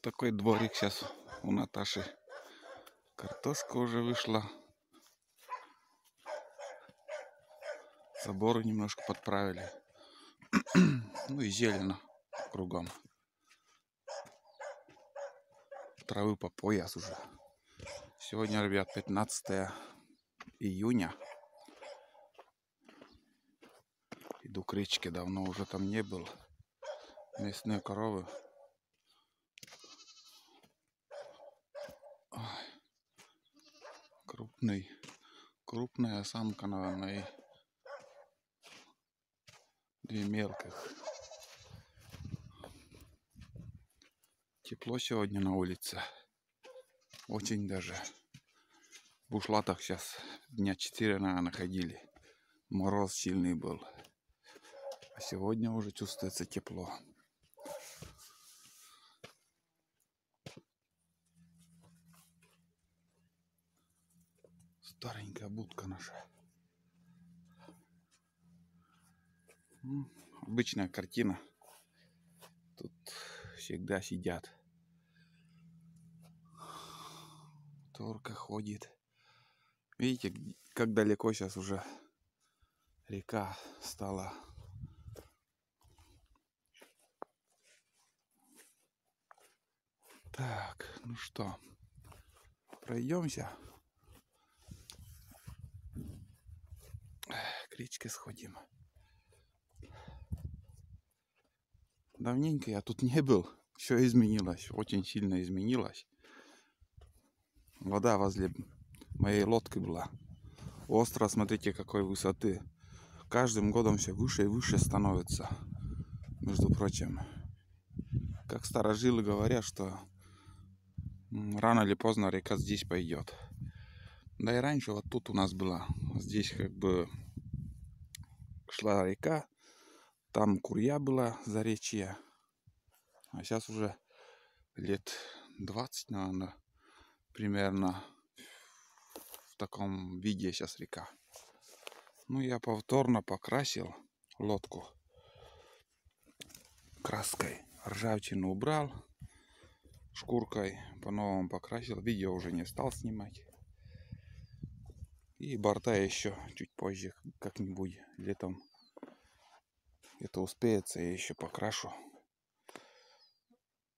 такой дворик сейчас у Наташи. Картошка уже вышла. Заборы немножко подправили. Ну и зелено кругом. Травы по пояс уже. Сегодня, ребят, 15 июня. Иду к речке, давно уже там не был. Местные коровы. Ой, крупная самка, наверное, и 2 мелких. Тепло сегодня на улице. Очень даже. В бушлатах сейчас дня 4, наверное, ходили. Мороз сильный был. А сегодня уже чувствуется тепло. Старенькая будка наша. Обычная картина. Тут всегда сидят. Торка ходит. Видите, как далеко сейчас уже река стала. Так, ну что, пройдемся. К речке сходим. Давненько я тут не был. Все изменилось, очень сильно изменилось. Вода возле моей лодки была. Остров, смотрите, какой высоты. Каждым годом все выше и выше становится. Между прочим, как старожилы говорят, что рано или поздно река здесь пойдет. Да и раньше вот тут у нас была. Здесь как бы шла река. Там Курья была, заречье. А сейчас уже лет 20, наверное, примерно в таком виде сейчас река. Ну, я повторно покрасил лодку краской. Ржавчину убрал. Шкуркой по-новому покрасил. Видео уже не стал снимать. И борта еще чуть позже как-нибудь летом. Это успеется, я еще покрашу.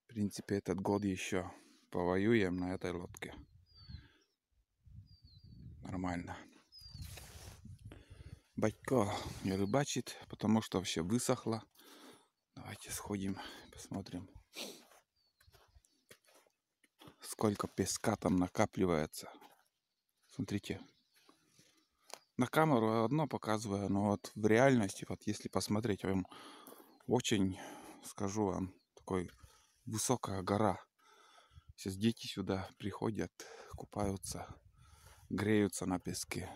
В принципе, этот год еще повоюем на этой лодке. Нормально. Батько не рыбачит, потому что все высохло. Давайте сходим, посмотрим, сколько песка там накапливается. Смотрите. На камеру одно показываю, но вот в реальности, вот если посмотреть, вам очень, скажу вам, такой высокая гора. Сейчас дети сюда приходят, купаются, греются на песке.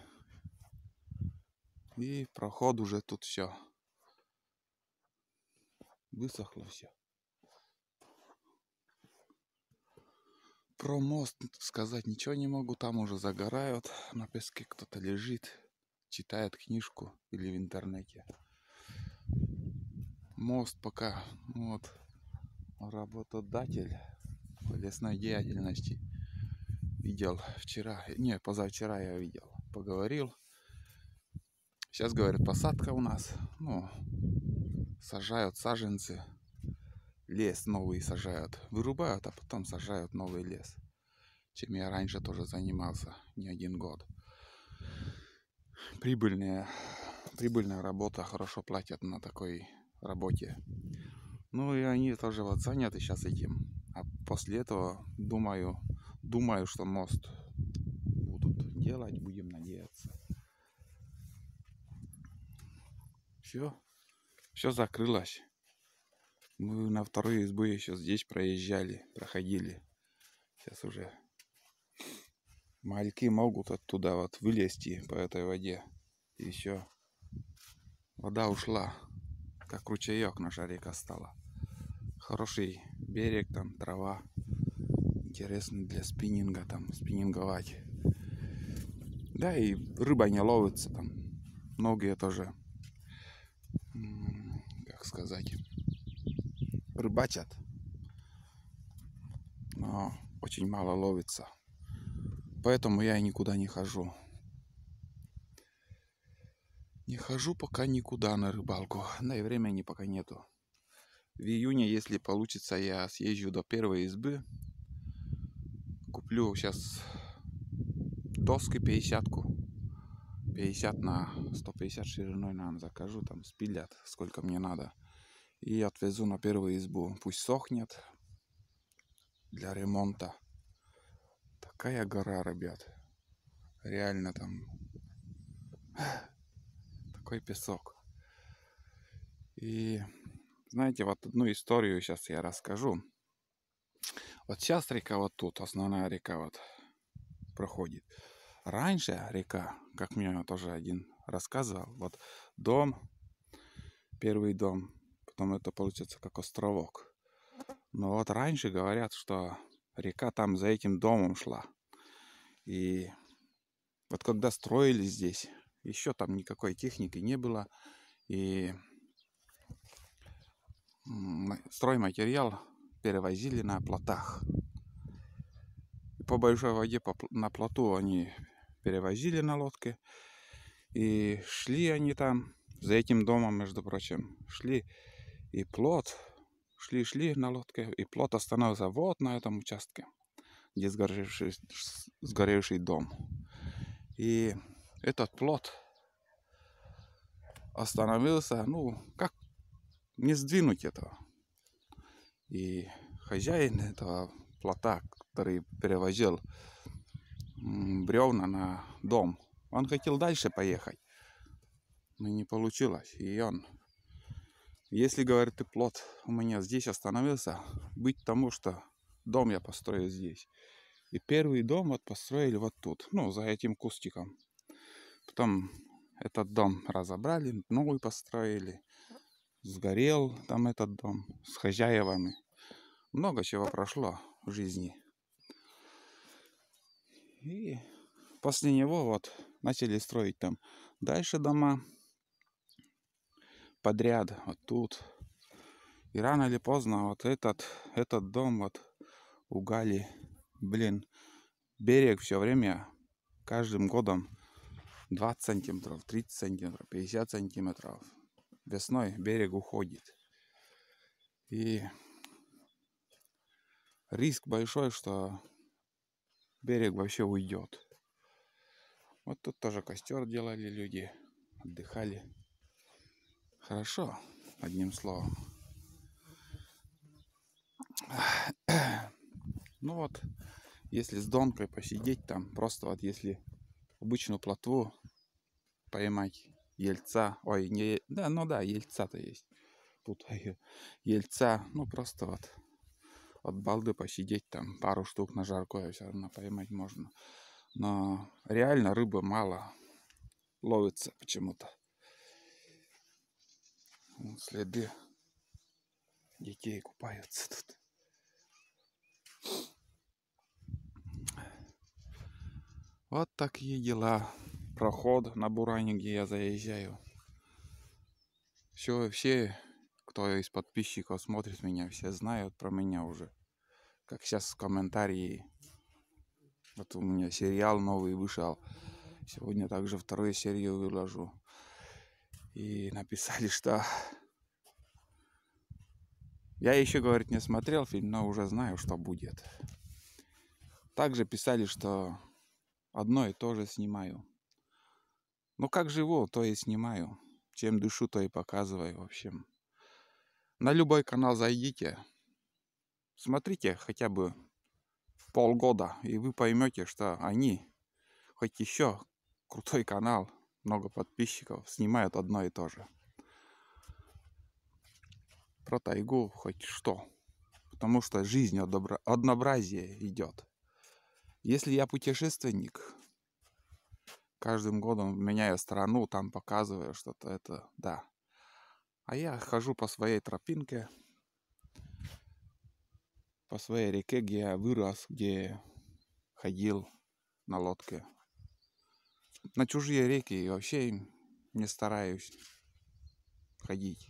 И проход уже тут все высохло все. Про мост сказать ничего не могу, там уже загорают, на песке кто-то лежит, читает книжку или в интернете. Мост пока вот работодатель по лесной деятельности видел вчера, не, позавчера я видел, поговорил. Сейчас, говорят, посадка у нас, ну, сажают саженцы, лес новый сажают, вырубают, а потом сажают новый лес. Чем я раньше тоже занимался не 1 год. Прибыльная работа, хорошо платят на такой работе. Ну и они тоже вот заняты сейчас этим. А после этого думаю, что мост будут делать, будем надеяться. Все закрылось. Мы на вторую избу еще здесь проходили. Сейчас уже мальки могут оттуда вот вылезти по этой воде. И все. Вода ушла. Как ручеек наша река стала. Хороший берег, там трава. Интересно для спиннинга, там спиннинговать. Да, и рыба не ловится там. Многие тоже, как сказать, рыбачат. но очень мало ловится. Поэтому я и никуда не хожу. Не хожу пока никуда на рыбалку. Да и времени пока нету. В июне, если получится, я съезжу до первой избы. Куплю сейчас доски 50-ку. 50 на 150 шириной, наверное, закажу. Там спилят, сколько мне надо. И отвезу на первую избу. Пусть сохнет для ремонта. Такая гора, ребят. Реально там такой песок. И знаете, вот одну историю сейчас я расскажу. Вот сейчас река вот тут, основная река вот проходит. Раньше река, как мне тоже один рассказывал, вот дом, первый дом, потом это получается как островок. Но вот раньше говорят, что река там за этим домом шла. И вот когда строили здесь, еще там никакой техники не было. И стройматериал перевозили на плотах. И по большой воде на плоту они перевозили на лодке. И шли они там, за этим домом, между прочим, шли. И плот, шли на лодке, и плот остановился вот на этом участке, где сгоревший дом. И этот плот остановился, ну, как не сдвинуть этого. И хозяин этого плота, который перевозил бревна на дом, он хотел дальше поехать, но не получилось. И он, если, говорит, ты плот у меня здесь остановился, быть тому, что дом я построю здесь. И первый дом вот построили вот тут, ну, за этим кустиком. Потом этот дом разобрали, новый построили. Сгорел там этот дом с хозяевами. Много чего прошло в жизни. И после него вот начали строить там дальше дома подряд, вот тут. И рано или поздно вот этот дом вот у Гали, блин, берег все время, каждым годом 20 сантиметров, 30 сантиметров, 50 сантиметров. Весной берег уходит. И риск большой, что берег вообще уйдет. Вот тут тоже костер делали люди, отдыхали. Хорошо, одним словом. Ну вот, если с донкой посидеть там, просто вот если обычную плотву поймать, ельца, ой, не, да, ну да, ельца-то есть, путаю, ельца, ну просто вот от балды посидеть там, пару штук на жаркое все равно поймать можно. Но реально рыбы мало ловится почему-то. Вот следы детей купаются тут. Вот такие дела. Проход на Буране, где я заезжаю. Все, кто из подписчиков смотрит меня, все знают про меня уже. Как сейчас в комментарии. Вот у меня сериал новый вышел. Сегодня также вторую серию выложу. И написали, что... Я еще, говорит, не смотрел фильм, но уже знаю, что будет. Также писали, что одно и то же снимаю. Ну, как живу, то и снимаю. Чем дышу, то и показываю, в общем. На любой канал зайдите. Смотрите хотя бы полгода, и вы поймете, что они, хоть еще крутой канал, много подписчиков, снимают одно и то же. Про тайгу хоть что. Потому что жизнь однообразие идет. Если я путешественник, каждым годом меняю страну, там показываю что-то, это да. А я хожу по своей тропинке, по своей реке, где я вырос, где ходил на лодке. На чужие реки вообще не стараюсь ходить.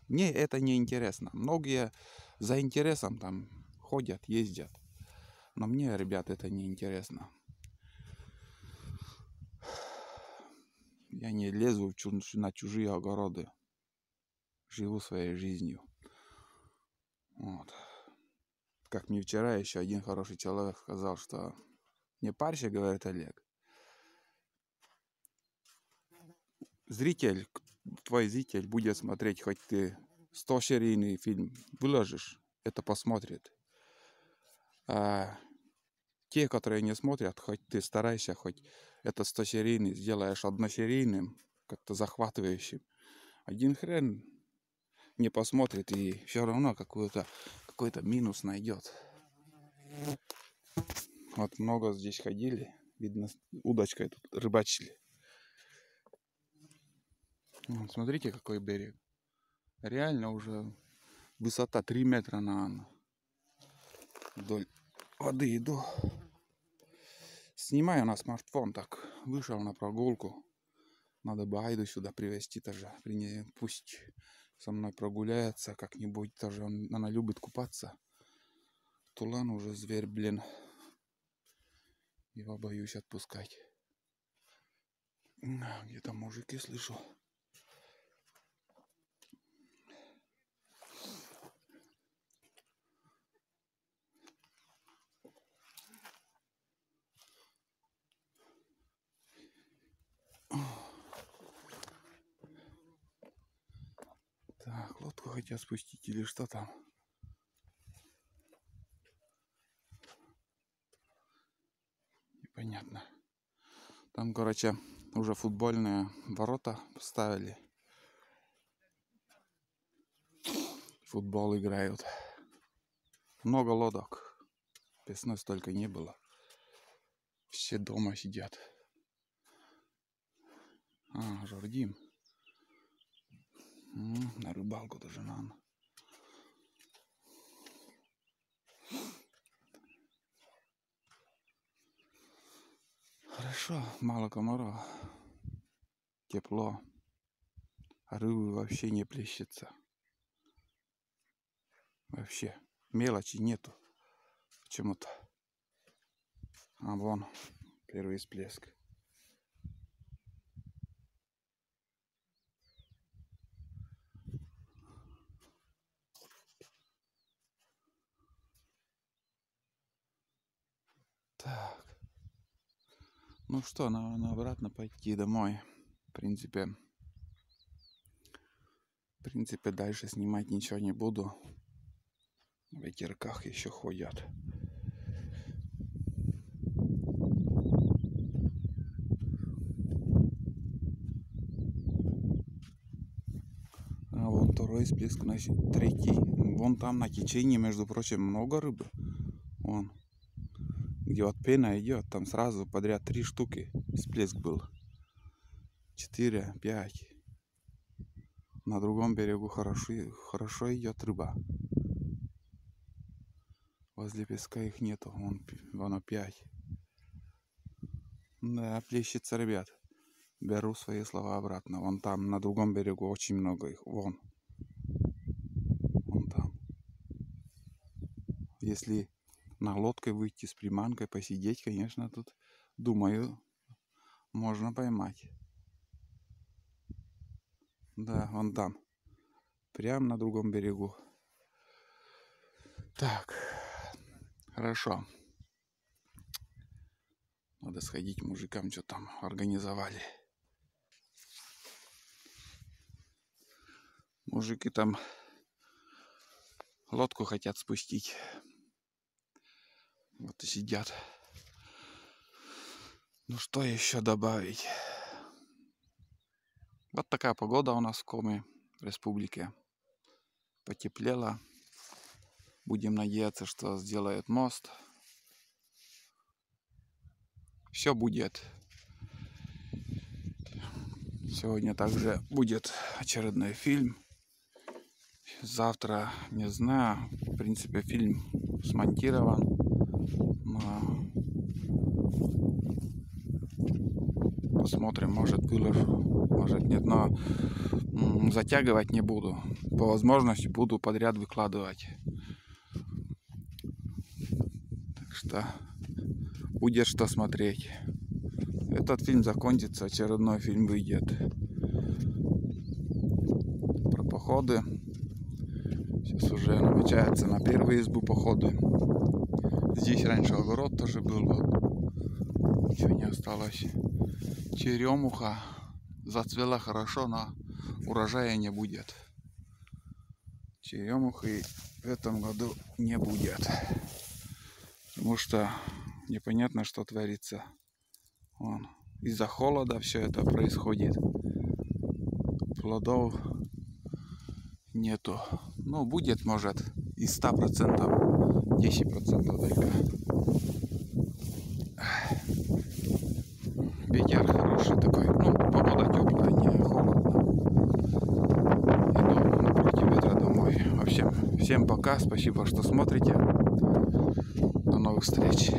Мне это не интересно. Многие за интересом там ходят, ездят. Но мне, ребят, это не интересно. Я не лезу на чужие огороды. Живу своей жизнью. Вот. Как мне вчера еще один хороший человек сказал, что не парься, говорит Олег. Зритель, твой зритель будет смотреть, хоть ты 100-серийный фильм выложишь, это посмотрит. А те, которые не смотрят, хоть ты старайся, хоть это 100-серийный сделаешь односерийным, как-то захватывающим. Один хрен не посмотрит и все равно какой-то минус найдет. Вот много здесь ходили, видно, удочкой тут рыбачили. Вот, смотрите, какой берег. Реально уже высота 3 метра на вдоль воды иду. Снимаю на смартфон, так вышел на прогулку. Надо бы Айду сюда привезти тоже. Пусть со мной прогуляется как-нибудь тоже. Она любит купаться. Тулан уже зверь, блин. Его боюсь отпускать. Где-то мужики слышу. Так, лодку хотят спустить или что там? Непонятно. Там, короче, уже футбольные ворота поставили. Футбол играют. Много лодок. Весной столько не было. Все дома сидят. Жордим. На рыбалку даже надо. Хорошо, мало комаров. Тепло. А рыбы вообще не плещется. Вообще. Мелочи нету. Почему-то. А вон первый всплеск. Так. Ну что, надо обратно пойти домой. В принципе, дальше снимать ничего не буду. В ветерках еще ходят. А вон второй всплеск, третий. Вон там на течении, между прочим, много рыбы. Вон. Где вот пена идет, там сразу подряд 3 штуки всплеск был. 4, 5. На другом берегу хорошо идет рыба. Возле песка их нету. Вон опять. Да, плещется, ребят. Беру свои слова обратно. Вон там, на другом берегу, очень много их. Вон там. Если на лодке выйти с приманкой, посидеть, конечно, тут, думаю, можно поймать. Да, вон там. Прямо на другом берегу. Так. Хорошо. Надо сходить мужикам, что там организовали. Мужики там лодку хотят спустить. Вот и сидят. Ну что еще добавить? Вот такая погода у нас в Коми, в республике. Потеплело. Будем надеяться, что сделают мост. Все будет. Сегодня также будет очередной фильм. Завтра, не знаю, в принципе, фильм смонтирован. Посмотрим, может выложу, может нет, но затягивать не буду. По возможности буду подряд выкладывать. Так что будет что смотреть. Этот фильм закончится, очередной фильм выйдет про походы. Сейчас уже намечается на первую избу походы. Здесь раньше огород тоже был, вот. Ничего не осталось. Черемуха зацвела хорошо, но урожая не будет. Черемухи в этом году не будет, потому что непонятно, что творится. Из-за холода все это происходит. Плодов нету. Ну, будет, может, из 100%, 10% только. Ветер хороший такой. Ну, погода теплая, не холодно. Иду напротив ветра домой. В общем, всем пока. Спасибо, что смотрите. До новых встреч.